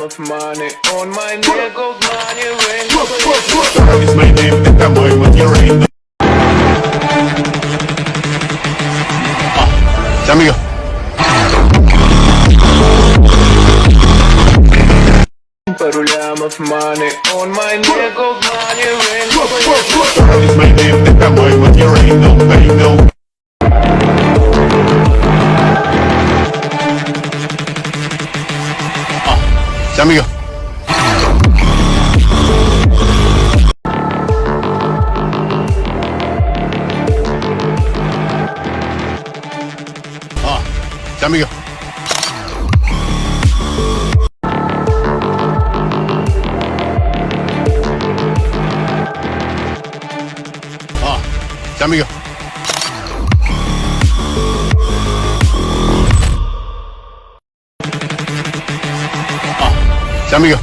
of money on my neck, gold money ring. It's my name, the cowboy with your ring. Amigo. Парулям of money on my neck, gold money ring. It's my name, the cowboy with your ring. No pain, no. Amigo. Amigo. Amigo. Amigo.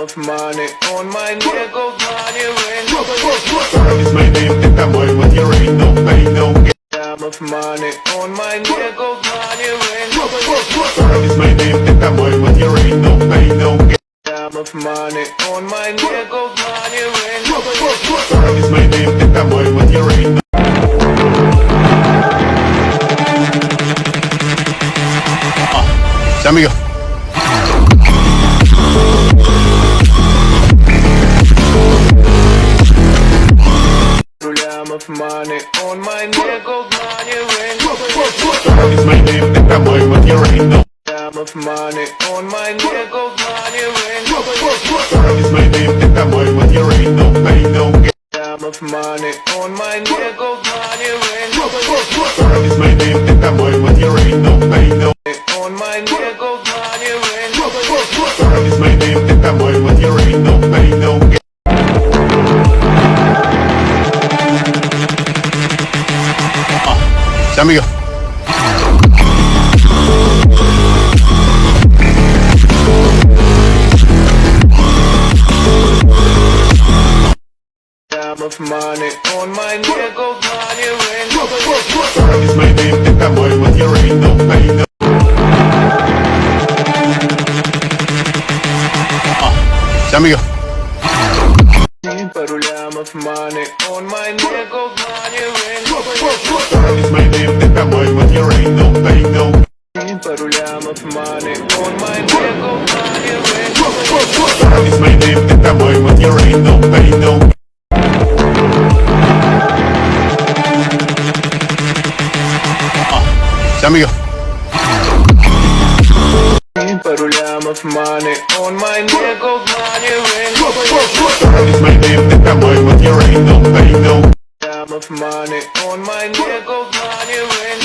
Of money on my neck, gold money ring. It's my name, the cowboy with your ring. No pain, no gain. Of money on my neck, gold money ring. It's my name, the cowboy with your ring. No pain, no gain. Of money on my neck, gold money ring. It's my name, the cowboy with your ring. Amigo. Of money on my neck, gold money ring. It's my name, the cowboy with your ring. No. Of money on my neck, gold money ring. It's my name, the cowboy with your ring. No pain, no gain. Of money on my neck, gold money ring. It's my name, the cowboy with your ring. No pain, no. On my neck, gold money ring. It's my name, the cowboy with your ring. No pain, no gain. Amigo. Of money on my neck, gold money ring. It's my name, the cowboy with your ring. No pain, no. Amigo. Парулям of money on my neck, gold money ring. It's my name, the cowboy with your ring. No pain, no. Парулям of money on my neck, gold money ring. It's my name, the cowboy with your ring. No pain, no. Amigo. Парулям of money on my neck, gold money ring. It's my name, the cowboy with your ring. No pain, no. Of money on my neck, gold money ring.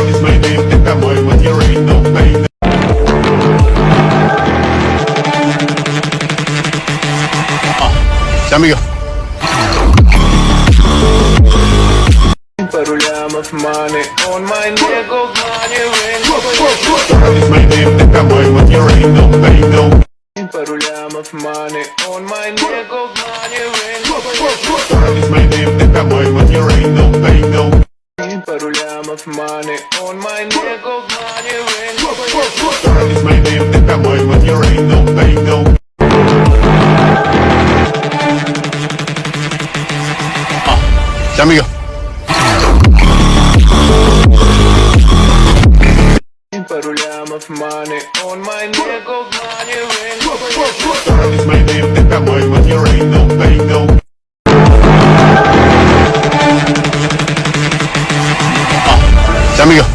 It's my name, the cowboy with your ring. No pain, no. Amigo. Парулям of money on my neck, gold money ring. It's my name, the cowboy with your ring. No pain, no. Парулям of money on my neck, gold money ring. It's my name, the cowboy with your ring. No pain, no. Парулям of money on my neck, gold money ring. It's my name, the cowboy with your ring. No pain, no. Amigo. Парулям of money on my neck, gold money ring. It's my name, the cowboy with your ring. No pain, no. Amigo.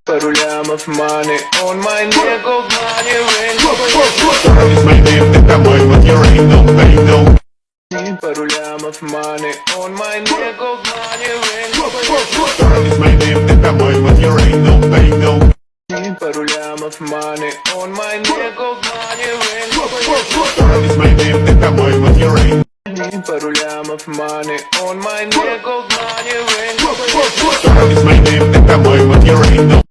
Парулям of money on my neck, gold money ring. It's my name, the cowboy with your ring. No pain, no. Парулям of money on my neck, gold money ring. It's my name, the cowboy with your ring. No pain, no. Парулям of money on my neck, gold money ring. It's my name, the cowboy with your ring. Парулям of money on my neck, gold money ring. It's my name, the cowboy with your ring. No.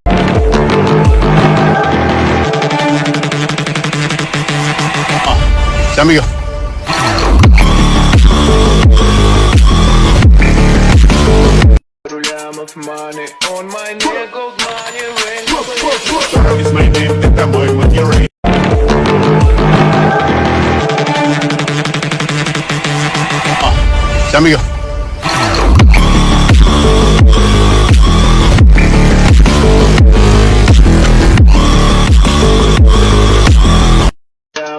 Amigo. money on my neck, gold money ring. Is my name, это мой money ring. Ya, amigo.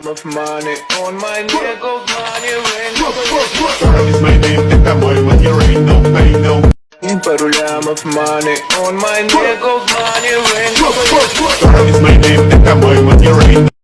Of money on my neck, gold money ring. Is my name, это мой money ring. No pay, no. Пару лямов money on my neck, gold money ring. Is my name, это мой money ring.